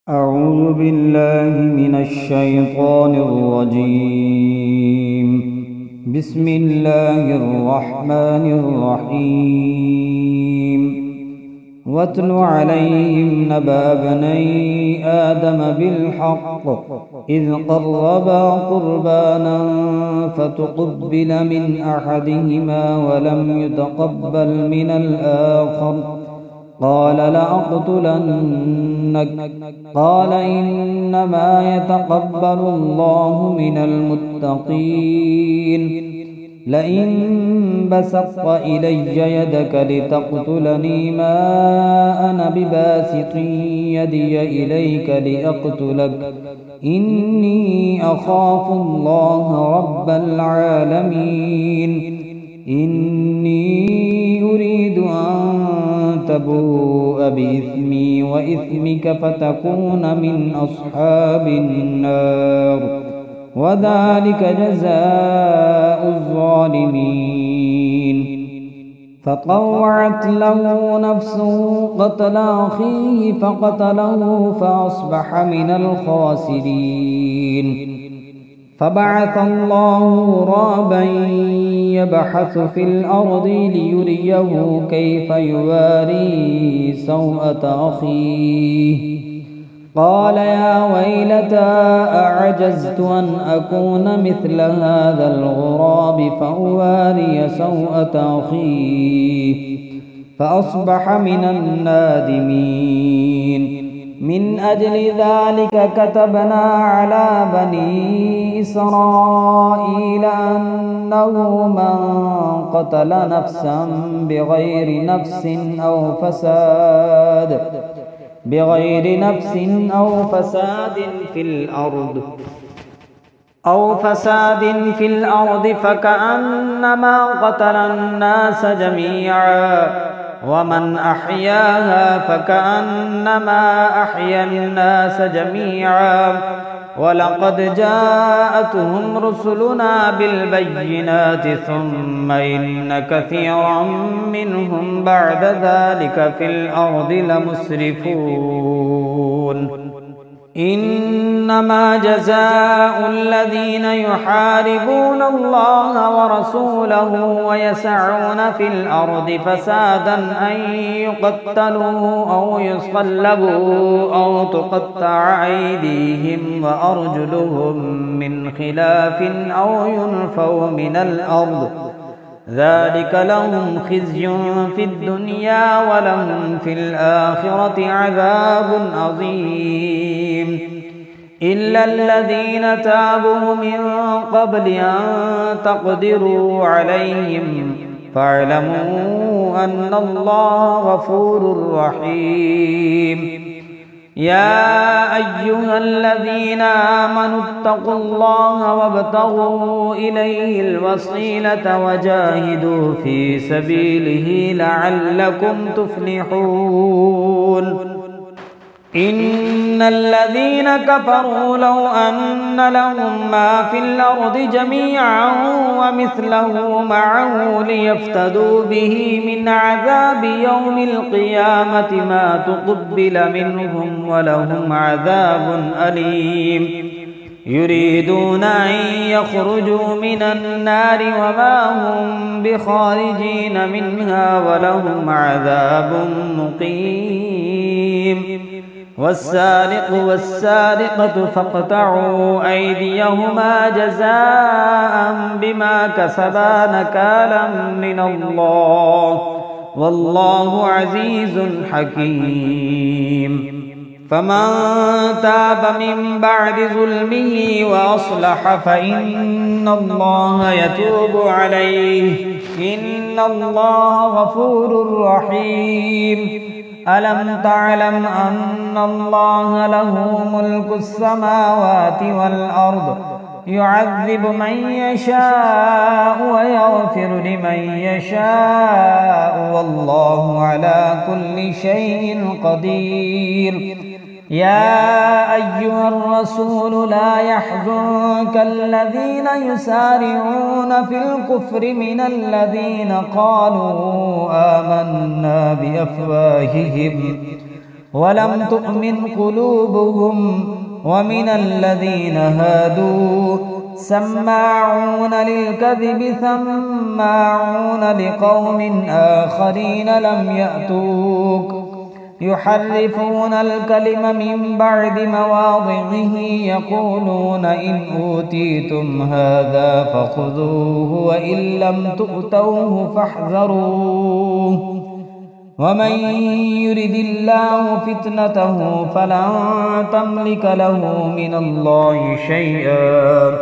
أعوذ بالله من الشيطان الرجيم. بسم الله الرحمن الرحيم. واتل عليهم نبأ بني آدم بالحق إذ قربا قربانا فتقبل من أحدهما ولم يتقبل من الآخر قال لأقتلنك قال إنما يتقبل الله من المتقين لئن بسطت إلي يدك لتقتلني ما أنا بباسط يدي إليك لأقتلك إني أخاف الله رب العالمين إني أريد أن تبوء بإثمي وإثمك فتكون من أصحاب النار وذلك جزاء الظالمين. فطوعت له نفسه قتل أخيه فقتله فأصبح من الخاسرين. فبعث الله غرابا يبحث في الأرض ليريه كيف يواري سوءة أخيه قال يا ويلتى أعجزت أن أكون مثل هذا الغراب فأواري سوءة أخيه فأصبح من النادمين. من أجل ذلك كتبنا على بني إسرائيل أنه من قتل نفسا بغير نفس أو فساد في الأرض فكأنما قتل الناس جميعا ومن أحياها فكأنما أحيا الناس جميعا ولقد جاءتهم رسلنا بالبينات ثم إن كثيرا منهم بعد ذلك في الأرض لمسرفون. إنما جزاء الذين يحاربون الله ورسوله ويسعون في الأرض فسادا أن يقتلوا أو يصلبوا أو تقطع أيديهم وأرجلهم من خلاف أو ينفوا من الأرض ذلك لهم خزي في الدنيا ولهم في الآخرة عذاب عظيم. إلا الذين تابوا من قبل أن تقدروا عليهم فاعلموا أن الله غفور رحيم. يا أيها الذين آمنوا اتقوا الله وابتغوا إليه الوسيلة وجاهدوا في سبيله لعلكم تفلحون. إن الذين كفروا لو أن لهم ما في الأرض جميعا ومثله معه ليفتدوا به من عذاب يوم القيامة ما تقبل منهم ولهم عذاب أليم. يريدون أن يخرجوا من النار وما هم بخارجين منها ولهم عذاب مقيم. والسارق والسارقة فاقطعوا أيديهما جزاء بما كسبا نكالا من الله والله عزيز حكيم. فمن تاب من بعد ظلمه وأصلح فإن الله يتوب عليه إن الله غفور رحيم. ألم تعلم أن الله له ملك السماوات والأرض يعذب من يشاء ويغفر لمن يشاء والله على كل شيء قدير. يا أيها الرسول لا يحزنك الذين يسارعون في الكفر من الذين قالوا آمنا بأفواههم ولم تؤمن قلوبهم ومن الذين هادوا سماعون للكذب سماعون لقوم آخرين لم يأتوك يحرفون الكلم من بعد مواضعه يقولون إن أوتيتم هذا فخذوه وإن لم تؤتوه فاحذروه ومن يرد الله فتنته فلن تملك له من الله شيئا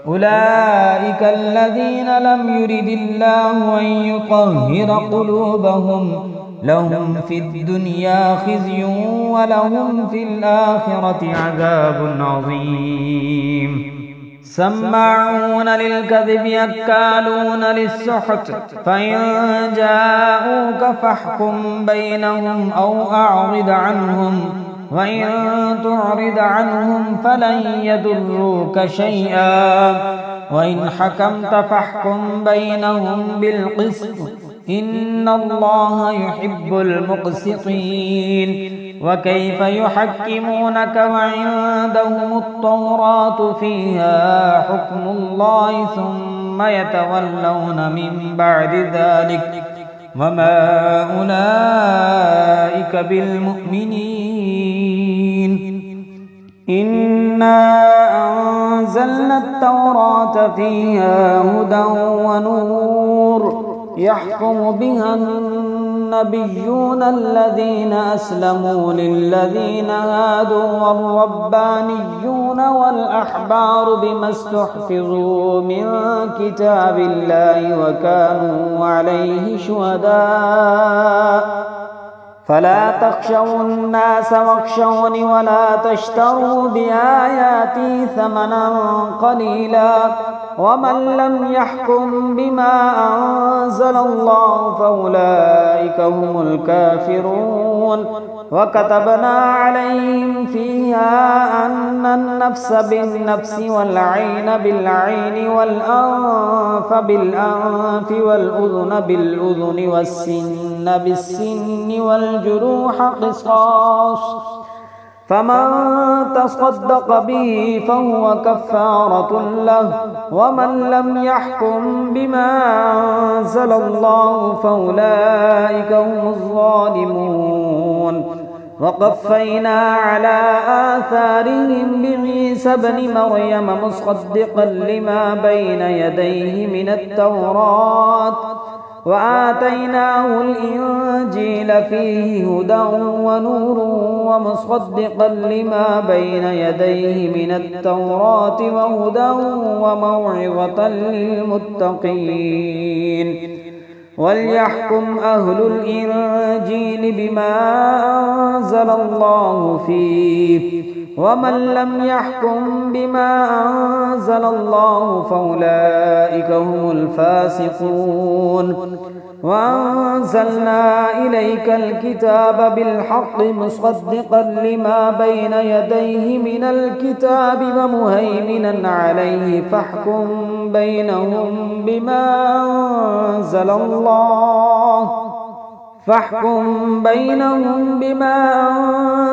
أولئك الذين لم يرد الله أن يطهر قلوبهم لهم في الدنيا خزي ولهم في الآخرة عذاب عظيم سماعون للكذب أكالون للسحت فإن جاءوك فاحكم بينهم أو أعرض عنهم وإن تعرض عنهم فلن يضروك شيئا وإن حكمت فاحكم بينهم بالقسط إن الله يحب المقسطين وكيف يحكمونك وعندهم التوراة فيها حكم الله ثم يتولون من بعد ذلك وما أولئك بالمؤمنين إنا أنزلنا التوراة فيها هدى ونور يحكم بها النبيون الذين أسلموا للذين هادوا والربانيون والأحبار بما استحفظوا من كتاب الله وكانوا عليه شهداء فلا تخشوا الناس واخشوني ولا تشتروا بآياتي ثمنا قليلا ومن لم يحكم بما أنزل الله فأولئك هم الكافرون وكتبنا عليهم فيها أن النفس بالنفس والعين بالعين والأنف بالأنف والأذن بالأذن والسن بالسن والجروح قصاص فمن تصدق به فهو كفارة له ومن لم يحكم بما أنزل الله فأولئك هم الظالمون وقفينا على آثارهم بعيسى ابن مريم مصدقا لما بين يديه من التوراة وآتيناه الإنجيل فيه هدى ونور ومصدقا لما بين يديه من التوراة وهدى وموعظة للمتقين وليحكم أهل الإنجيل بما أنزل الله فيه ومن لم يحكم بما أنزل الله فأولئك هم الفاسقون وأنزلنا إليك الكتاب بالحق مصدقا لما بين يديه من الكتاب ومهيمنا عليه فاحكم بينهم بما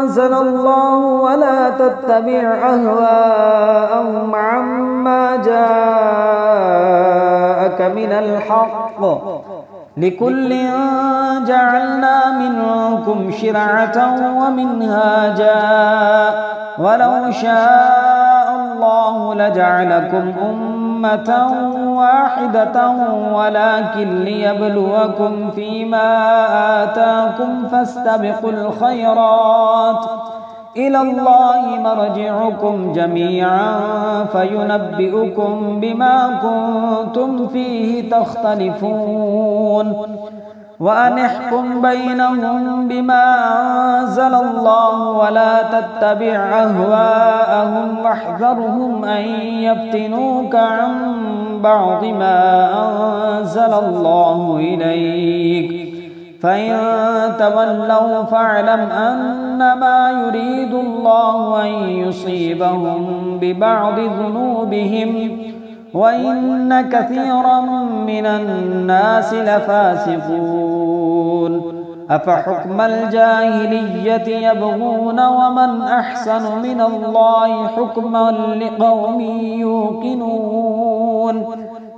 أنزل الله ولا تتبع أهواءهم عما جاءك من الحق لكل جعلنا منكم شرعة ومنهاجا ولو شاء الله لجعلكم أمة واحدة ولكن ليبلوكم فيما آتاكم فاستبقوا الخيرات إلى الله مرجعكم جميعا فينبئكم بما كنتم فيه تختلفون وأن احكم بينهم بما أنزل الله ولا تتبع أهواءهم واحذرهم أن يفتنوك عن بعض ما أنزل الله إليك فإن تولوا فاعلم أنما يريد الله أن يصيبهم ببعض ذنوبهم وإن كثيرا من الناس لفاسقون أفحكم الجاهلية يبغون ومن أحسن من الله حكما لقوم يوقنون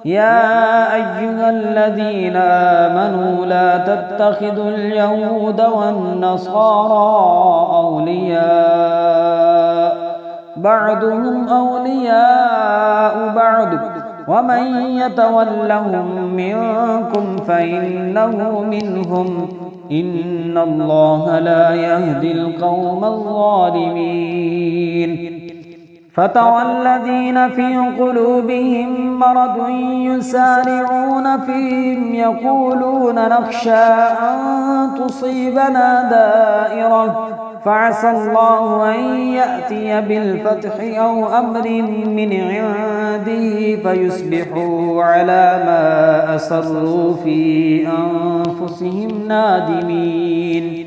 يا أيها الذين آمنوا لا تتخذوا اليهود والنصارى أولياء بعضهم أولياء بعض ومن يتولهم منكم فإنه منهم إن الله لا يهدي القوم الظالمين فترى الذين في قلوبهم مرض يسارعون فيهم يقولون نخشى أن تصيبنا دائرة فعسى الله أن يأتي بالفتح أو أمر من عنده فيصبحوا على ما أسروا في أنفسهم نادمين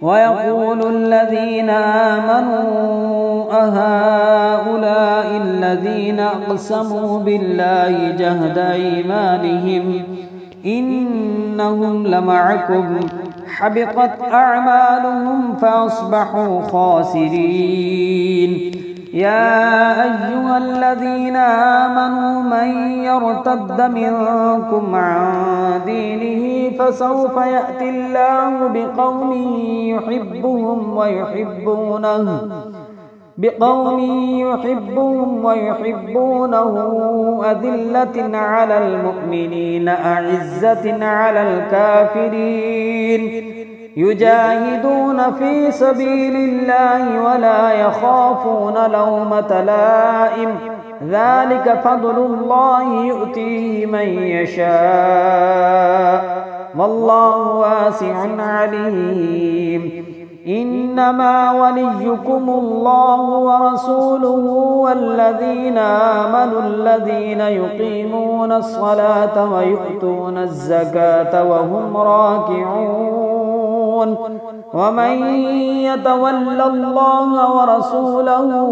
ويقول الذين آمنوا أهؤلاء الذين أقسموا بالله جهد أيمانهم إنهم لمعكم حبطت أعمالهم فأصبحوا خاسرين يا أيها الذين آمنوا من يرتد منكم عن دينه فسوف يأتي الله بقوم يحبهم ويحبونه أذلة على المؤمنين أعزة على الكافرين يجاهدون في سبيل الله ولا يخافون لومة لائم ذلك فضل الله يؤتيه من يشاء والله واسع عليم إنما وليكم الله ورسوله والذين آمنوا الذين يقيمون الصلاة ويؤتون الزكاة وهم راكعون ومن يتول الله ورسوله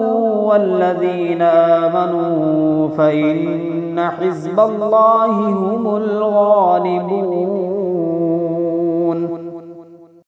والذين آمنوا فإن حزب الله هم الغالبون.